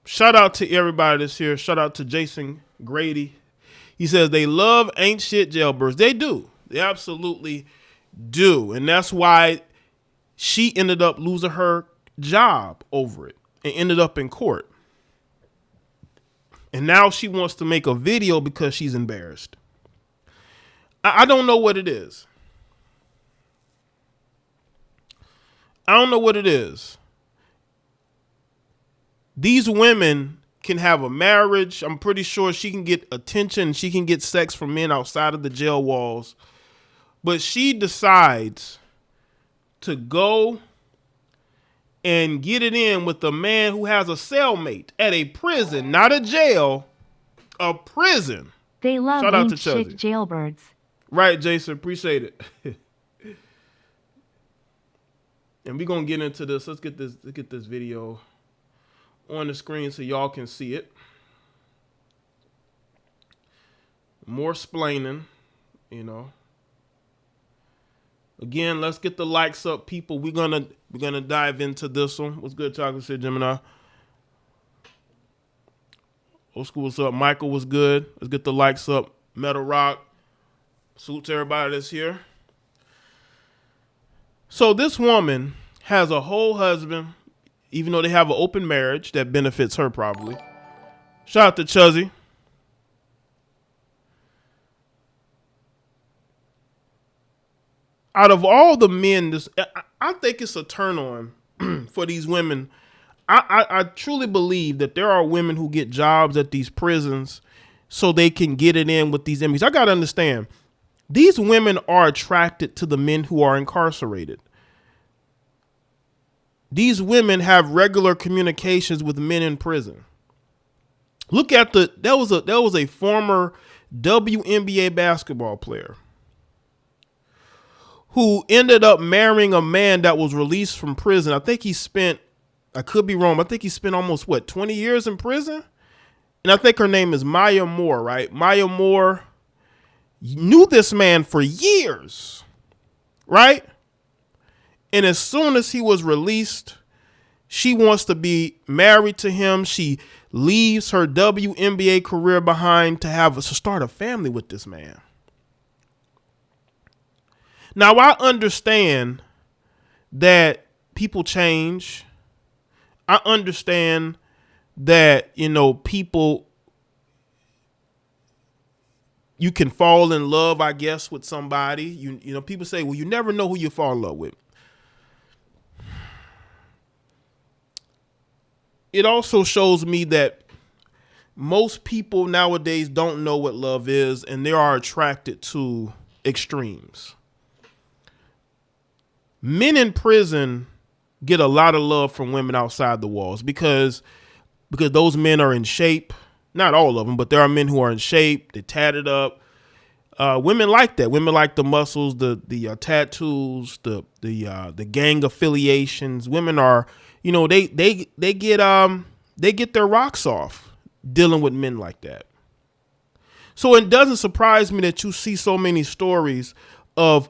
Shout out to everybody that's here. Shout out to Jason Grady. He says they love ain't shit jailbirds. They do. They absolutely do. And that's why she ended up losing her job over it and ended up in court. And now she wants to make a video because she's embarrassed. I don't know what it is. I don't know what it is. These women can have a marriage. I'm pretty sure she can get attention. She can get sex from men outside of the jail walls. But she decides to go and get it in with a man who has a cellmate at a prison, not a jail, a prison. They love Shout out to shit Chelsea. jailbirds. Right, Jason. Appreciate it. And we're going to get into this. Let's get this video on the screen so y'all can see it. More splaining, you know. Again, let's get the likes up, people. We're gonna dive into this one. What's good, Chocolate City Gemini? Old School, what's up? Michael, was good. Let's get the likes up. Metal Rock. Salute to everybody that's here. So this woman has a whole husband, even though they have an open marriage that benefits her probably. Shout out to Chuzzy. Out of all the men, I think it's a turn on for these women. I truly believe that there are women who get jobs at these prisons so they can get it in with these inmates. I got to understand, these women are attracted to the men who are incarcerated. These women have regular communications with men in prison. Look at that was a former WNBA basketball player who ended up marrying a man that was released from prison. I think he spent, I could be wrong, but I think he spent almost 20 years in prison. And I think her name is Maya Moore, right? Maya Moore knew this man for years, right? And as soon as he was released, she wants to be married to him. She leaves her WNBA career behind to start a family with this man. Now, I understand that people change. I understand that, people, you can fall in love, I guess, with somebody. You know, people say, well, you never know who you fall in love with. It also shows me that most people nowadays don't know what love is, and they are attracted to extremes. Men in prison get a lot of love from women outside the walls because those men are in shape. Not all of them, but there are men who are in shape. They're tatted up. Women like that. Women like the muscles, the tattoos, the gang affiliations. Women are, they get their rocks off dealing with men like that. So it doesn't surprise me that you see so many stories of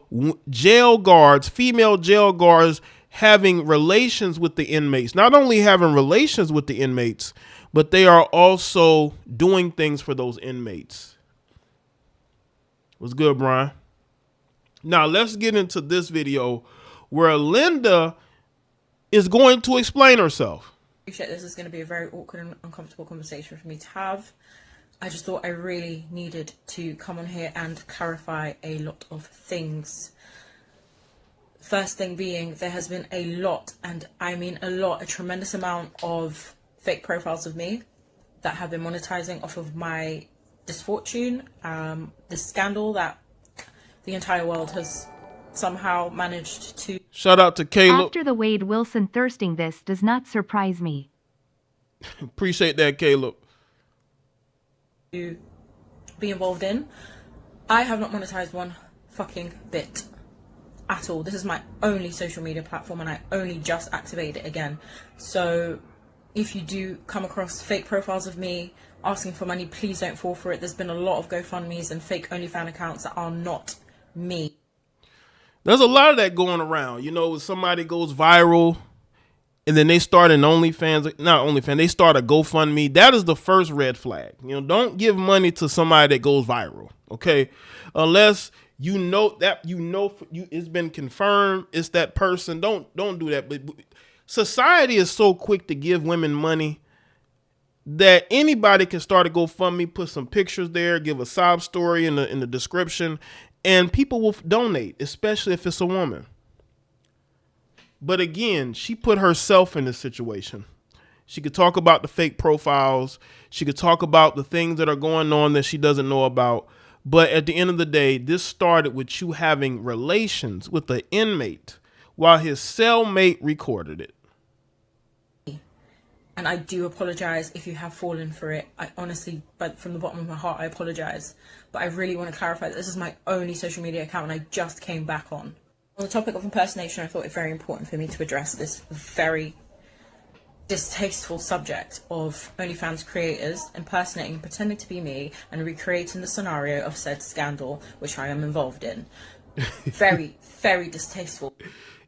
jail guards, female jail guards, having relations with the inmates. Not only having relations with the inmates, but they are also doing things for those inmates. What's good, Brian? Now let's get into this video where Linda is going to explain herself. I appreciate this is going to be a very awkward and uncomfortable conversation for me to have. I just thought I really needed to come on here and clarify a lot of things. First thing being, there has been a lot, and I mean a tremendous amount of fake profiles of me that have been monetizing off of my misfortune, the scandal that the entire world has somehow managed to... Shout out to Caleb. After the Wade Wilson thirsting, this does not surprise me. Appreciate that, Caleb. To be involved in. I have not monetized one fucking bit at all. This is my only social media platform and I only just activated it again. So if you do come across fake profiles of me asking for money, please don't fall for it. There's been a lot of GoFundMes and fake OnlyFans accounts that are not me. There's a lot of that going around. Somebody goes viral and then they start an OnlyFans, not OnlyFans, they start a GoFundMe. That is the first red flag. Don't give money to somebody that goes viral, okay? Unless it's been confirmed it's that person. Don't do that. But society is so quick to give women money that anybody can start a GoFundMe, put some pictures there, give a sob story in the description, and people will donate, especially if it's a woman. But again, she put herself in this situation. She could talk about the fake profiles. She could talk about the things that are going on that she doesn't know about. But at the end of the day, this started with you having relations with the inmate while his cellmate recorded it. And I do apologize if you have fallen for it. I honestly, but from the bottom of my heart, I apologize. But I really want to clarify that this is my only social media account and I just came back on. On the topic of impersonation, I thought it very important for me to address this very distasteful subject of OnlyFans creators impersonating and pretending to be me and recreating the scenario of said scandal, which I am involved in. Very, very distasteful.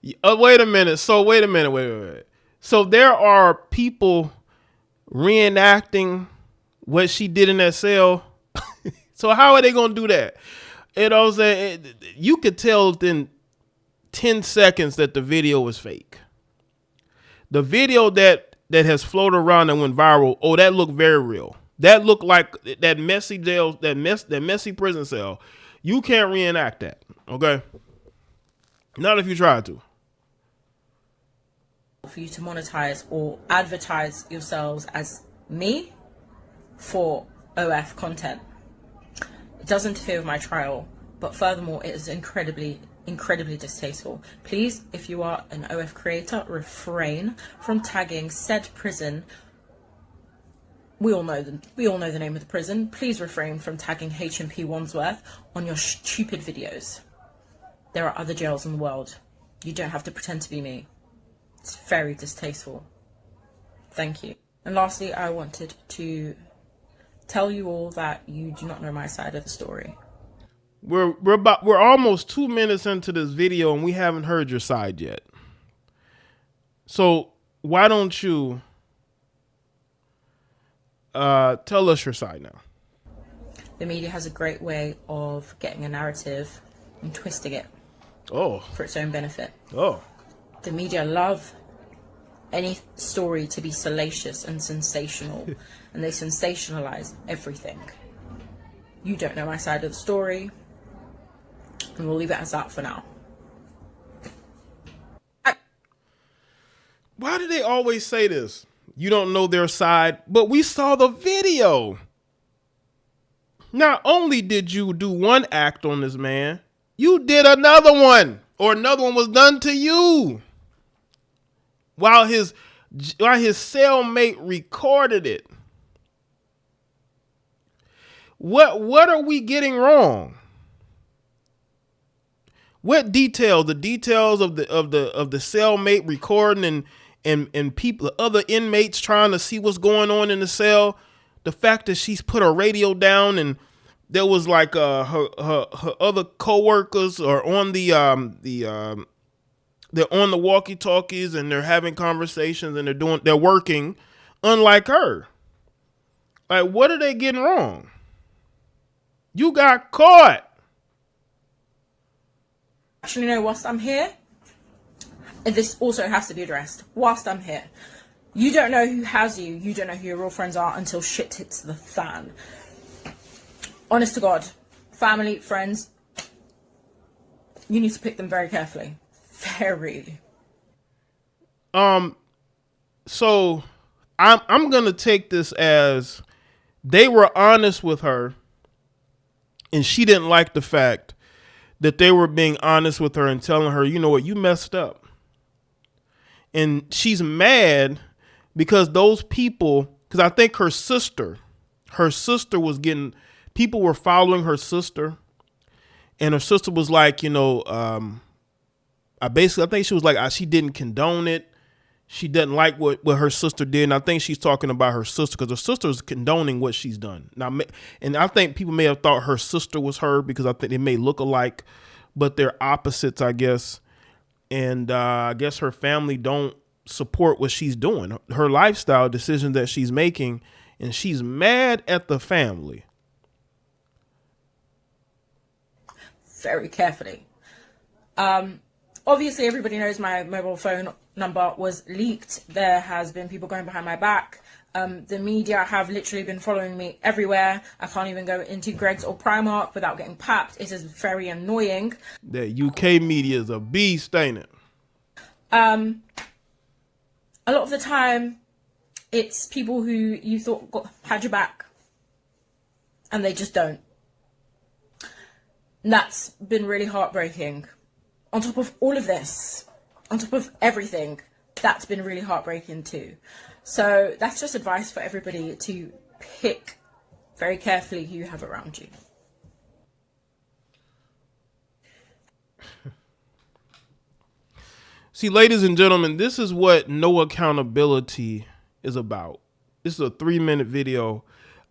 Wait a minute. Wait. So there are people reenacting what she did in that cell. So how are they going to do that? You know what I'm saying? You could tell within 10 seconds that the video was fake. The video that has floated around and went viral, that looked very real. That looked like that messy jail, that messy prison cell. You can't reenact that, okay? Not if you try to. For you to monetize or advertise yourselves as me for OF content. It does interfere with my trial, but furthermore, it is incredibly distasteful. Please, if you are an OF creator, refrain from tagging said prison. We all know the name of the prison. Please refrain from tagging HMP Wandsworth on your stupid videos. There are other jails in the world. You don't have to pretend to be me. It's very distasteful. Thank you. And lastly, I wanted to tell you all that you do not know my side of the story. We're almost 2 minutes into this video and we haven't heard your side yet. So why don't you tell us your side now? The media has a great way of getting a narrative and twisting it for its own benefit. The media love any story to be salacious and sensational, and they sensationalize everything. You don't know my side of the story, and we'll leave it as that for now. Why do they always say this? You don't know their side, but we saw the video. Not only did you do one act on this man, you did another one, or another one was done to you. While his cellmate recorded it. What are we getting wrong? What details? The details of the cellmate recording and people, other inmates trying to see what's going on in the cell. The fact that she's put her radio down and there was like her other coworkers are on they're on the walkie-talkies and they're having conversations and they're working, unlike her. Like, what are they getting wrong? You got caught. Actually, no, whilst I'm here, this also has to be addressed. Whilst I'm here, you don't know who has you. You don't know who your real friends are until shit hits the fan. Honest to God, family, friends, you need to pick them very carefully. Very. So I'm gonna take this as they were honest with her, and she didn't like the fact that they were being honest with her and telling her, you know what, you messed up. And she's mad because those people, because I think her sister was getting, people were following her sister, and her sister was like, I think she was like, she didn't condone it. She doesn't like what her sister did. And I think she's talking about her sister because her sister is condoning what she's done. Now, and I think people may have thought her sister was her because I think they may look alike, but they're opposites, I guess. And I guess her family don't support what she's doing, her lifestyle decisions that she's making, and she's mad at the family. Very carefully. Obviously, everybody knows my mobile phone number was leaked. There has been people going behind my back. The media have literally been following me everywhere. I can't even go into Greggs or Primark without getting papped. It is very annoying. That UK media is a beast, ain't it? A lot of the time, it's people who you thought had your back, and they just don't. And that's been really heartbreaking. On top of all of this, on top of everything, that's been really heartbreaking too. So that's just advice for everybody to pick very carefully who you have around you. See, ladies and gentlemen, this is what no accountability is about. This is a 3-minute video.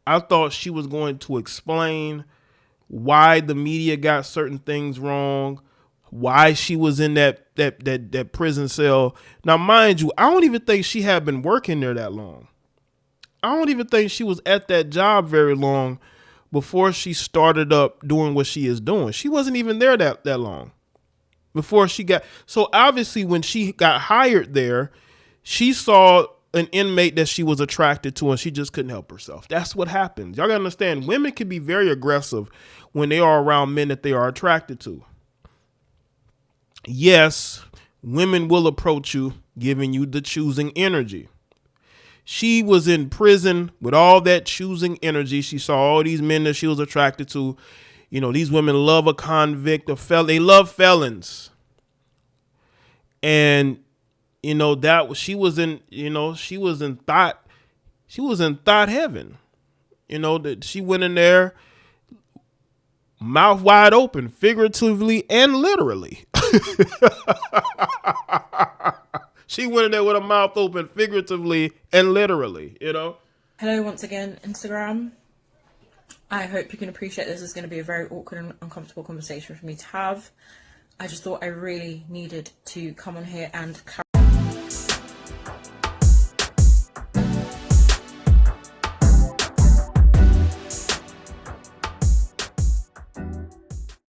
I thought she was going to explain why the media got certain things wrong, why she was in that prison cell. Now, mind you, I don't even think she had been working there that long. I don't even think she was at that job very long before she started up doing what she is doing. She wasn't even there that long before she got. So obviously when she got hired there, she saw an inmate that she was attracted to and she just couldn't help herself. That's what happens. Y'all gotta understand, women can be very aggressive when they are around men that they are attracted to. Yes, women will approach you, giving you the choosing energy. She was in prison with all that choosing energy. She saw all these men that she was attracted to. You know, these women love a convict, they love felons. And, you know, she was in thought heaven. You know, that she went in there mouth wide open, figuratively and literally. She went in there with her mouth open, figuratively and literally, you know. Hello once again, Instagram. I hope you can appreciate this is going to be a very awkward and uncomfortable conversation for me to have. I just thought I really needed to come on here and